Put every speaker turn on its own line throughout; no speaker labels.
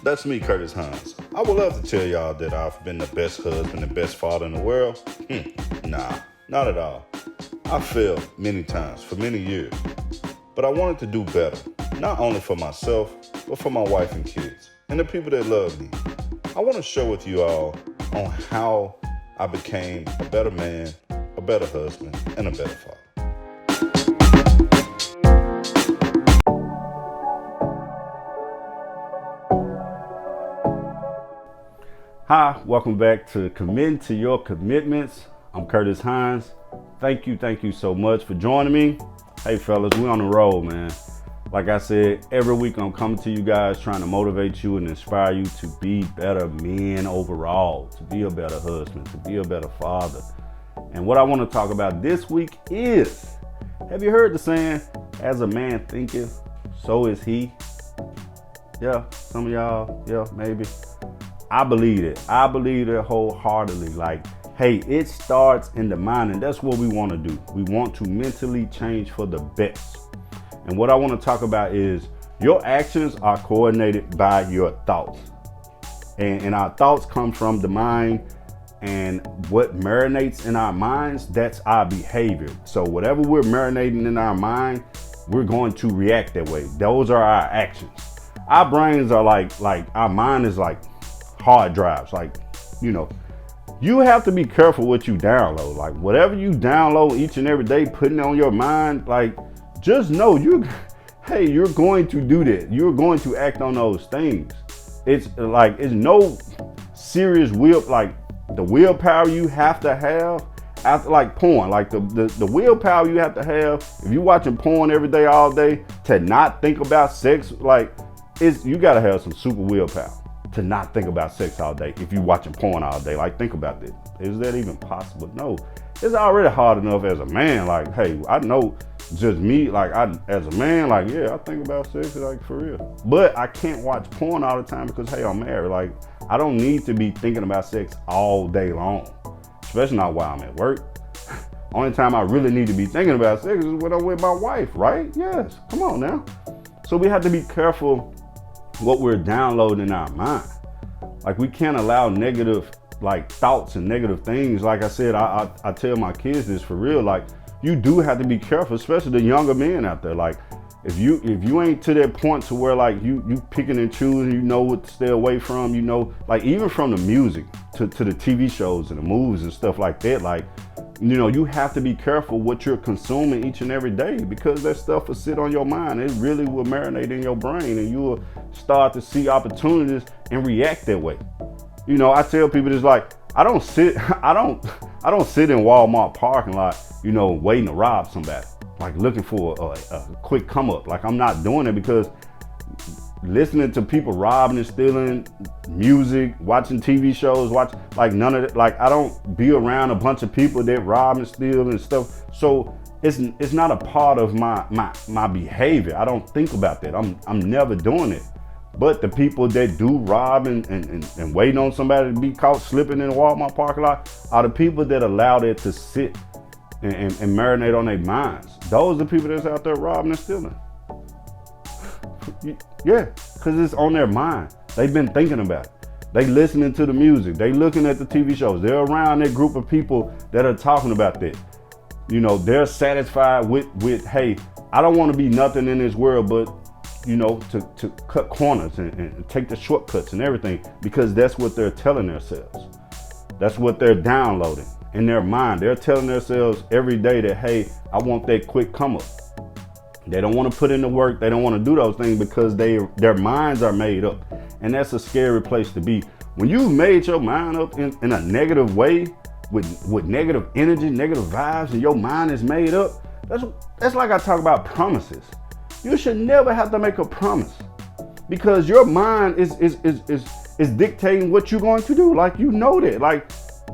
That's me, Curtis Hines. I would love to tell y'all that I've been the best husband and best father in the world. Nah, not at all. I failed many times for many years, but I wanted to do better, not only for myself, but for my wife and kids, and the people that love me. I want to share with you all on how I became a better man, a better husband, and a better father. Hi, welcome back to Committing to Your Commitments. I'm Curtis Hines. Thank you so much for joining me. Hey fellas, we on the road, man. Like I said, every week I'm coming to you guys trying to motivate you and inspire you to be better men overall, to be a better husband, to be a better father. And what I want to talk about this week is, have you heard the saying, as a man thinketh, so is he? Yeah, some of y'all, yeah, maybe. I believe it. I believe it wholeheartedly. Like, hey, it starts in the mind, and that's what we want to do. We want to mentally change for the best. And what I want to talk about is your actions are coordinated by your thoughts. And our thoughts come from the mind, and what marinates in our minds, that's our behavior. So whatever we're marinating in our mind, we're going to react that way. Those are our actions. Our brains are like our mind is like hard drives. Like, you have to be careful what you download. Like, whatever you download each and every day, putting on your mind, like, just know you're going to do that. You're going to act on those things. It's no serious the willpower you have to have after, like porn, like the willpower you have to have if you're watching porn every day, all day, to not think about sex. Like, you got to have some super willpower to not think about sex all day. If you're watching porn all day, like, think about that. Is that even possible? No. It's already hard enough as a man. Like, hey, I know just me, like, as a man, like, yeah, I think about sex, like, for real. But I can't watch porn all the time because, hey, I'm married. Like, I don't need to be thinking about sex all day long, especially not while I'm at work. Only time I really need to be thinking about sex is when I'm with my wife, right? Yes, come on now. So we have to be careful what we're downloading in our mind. Like, we can't allow negative thoughts and negative things. Like I said, I tell my kids this for real. Like, you do have to be careful, especially the younger men out there. Like, if you ain't to that point to where, like, you picking and choosing, you know what to stay away from, like, even from the music to the TV shows and the movies and stuff like that. Like, you have to be careful what you're consuming each and every day, because that stuff will sit on your mind. It really will marinate in your brain, and you will start to see opportunities and react that way. I tell people this, like, I don't sit in Walmart parking lot, waiting to rob somebody, like looking for a quick come up. Like, I'm not doing it, because listening to people robbing and stealing, music, watching TV shows, none of it. Like, I don't be around a bunch of people that rob and steal and stuff. So it's not a part of my behavior. I don't think about that. I'm never doing it. But the people that do rob and waiting on somebody to be caught slipping in the Walmart parking lot are the people that allow that to sit and marinate on their minds. Those are the people that's out there robbing and stealing. Yeah, because it's on their mind. They've been thinking about it. They listening to the music. They looking at the TV shows. They're around that group of people that are talking about that. They're satisfied with, hey, I don't want to be nothing in this world but, to cut corners and take the shortcuts and everything, because that's what they're telling themselves. That's what they're downloading in their mind. They're telling themselves every day that, hey, I want that quick come up. They don't want to put in the work. They don't want to do those things because their minds are made up. And that's a scary place to be. When you've made your mind up in a negative way, with negative energy, negative vibes, and your mind is made up, that's like I talk about promises. You should never have to make a promise, because your mind is dictating what you're going to do. Like, that. Like,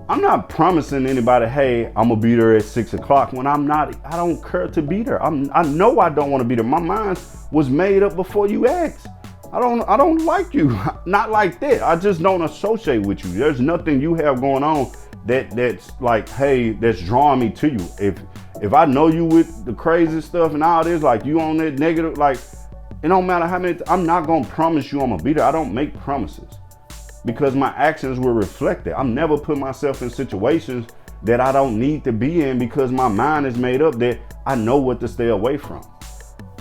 I'm not promising anybody, hey, I'm gonna be there at 6 o'clock when I'm not. I don't care to be there. I know I don't want to be there. My mind was made up before you asked. I don't like you. Not like that. I just don't associate with you. There's nothing you have going on that's like, hey, that's drawing me to you. If I know you with the crazy stuff and all this, like, you on that negative, like, It don't matter how many, I'm not gonna promise you I'm gonna be there. I don't make promises because my actions will reflect that. I'm never put myself in situations that I don't need to be in because my mind is made up that I know what to stay away from.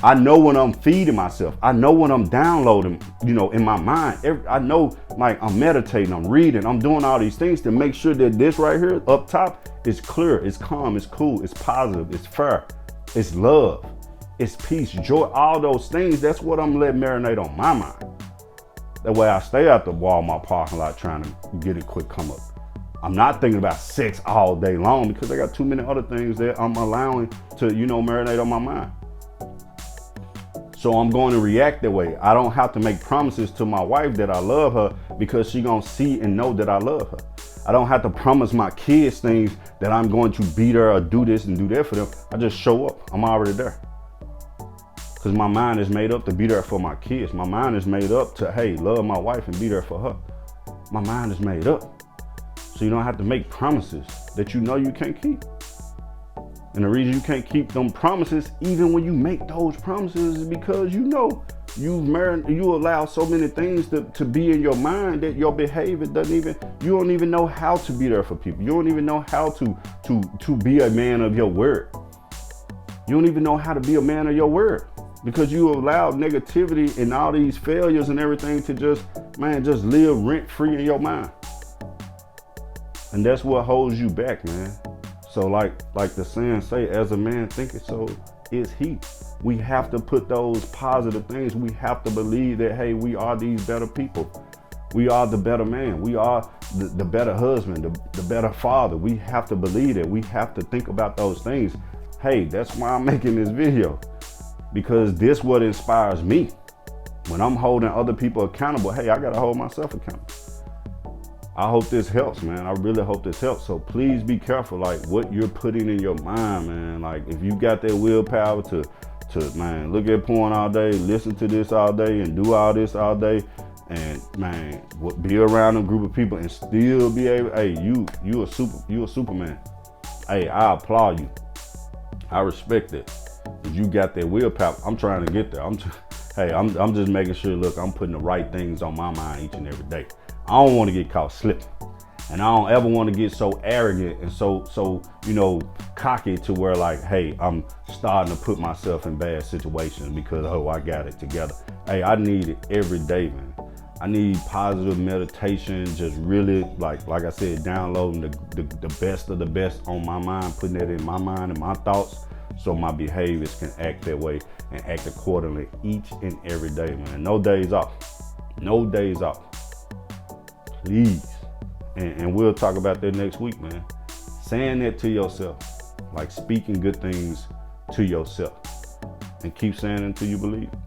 I know when I'm feeding myself. I know when I'm downloading, in my mind. I know, like, I'm meditating, I'm reading, I'm doing all these things to make sure that this right here up top is clear, it's calm, it's cool, it's positive, it's fair, it's love, it's peace, joy, all those things. That's what I'm letting marinate on my mind. That way I stay out the Walmart parking lot trying to get a quick come up. I'm not thinking about sex all day long because I got too many other things that I'm allowing to, marinate on my mind. So I'm going to react that way. I don't have to make promises to my wife that I love her because she gonna see and know that I love her. I don't have to promise my kids things that I'm going to beat her or do this and do that for them. I just show up. I'm already there. Because my mind is made up to be there for my kids. My mind is made up to, hey, love my wife and be there for her. My mind is made up. So you don't have to make promises that you know you can't keep. And the reason you can't keep them promises, even when you make those promises, is because you allow so many things to be in your mind that your behavior you don't even know how to be there for people. You don't even know how to be a man of your word. You don't even know how to be a man of your word because you allow negativity and all these failures and everything to just live rent free in your mind. And that's what holds you back, man. So like the saying say, as a man thinketh, so is he. We have to put those positive things. We have to believe that, hey, we are these better people. We are the better man. We are the better husband, the better father. We have to believe that. We have to think about those things. Hey, that's why I'm making this video, because this what inspires me. When I'm holding other people accountable, hey, I gotta hold myself accountable. I hope this helps, man. I really hope this helps. So please be careful, like what you're putting in your mind, man. Like if you got that willpower to look at porn all day, listen to this all day, and do all this all day, and be around a group of people and still be able, hey, you a superman. Hey, I applaud you. I respect it. If you got that willpower, I'm trying to get there. I'm just making sure, look, I'm putting the right things on my mind each and every day. I don't want to get caught slipping. And I don't ever want to get so arrogant and so cocky to where like, hey, I'm starting to put myself in bad situations because, I got it together. Hey, I need it every day, man. I need positive meditation, just really, like I said, downloading the best of the best on my mind, putting it in my mind and my thoughts so my behaviors can act that way and act accordingly each and every day, man. No days off. No days off. Please. And we'll talk about that next week, man. Saying that to yourself, like speaking good things to yourself, and keep saying it until you believe it.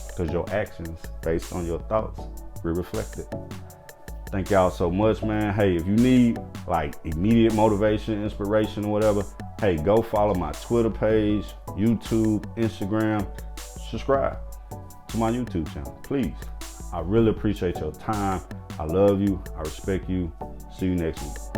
Because your actions based on your thoughts will reflect it. Thank y'all so much, man. Hey, if you need like immediate motivation, inspiration, or whatever, hey, go follow my Twitter page, YouTube, Instagram. Subscribe to my YouTube channel, please. I really appreciate your time. I love you. I respect you. See you next week.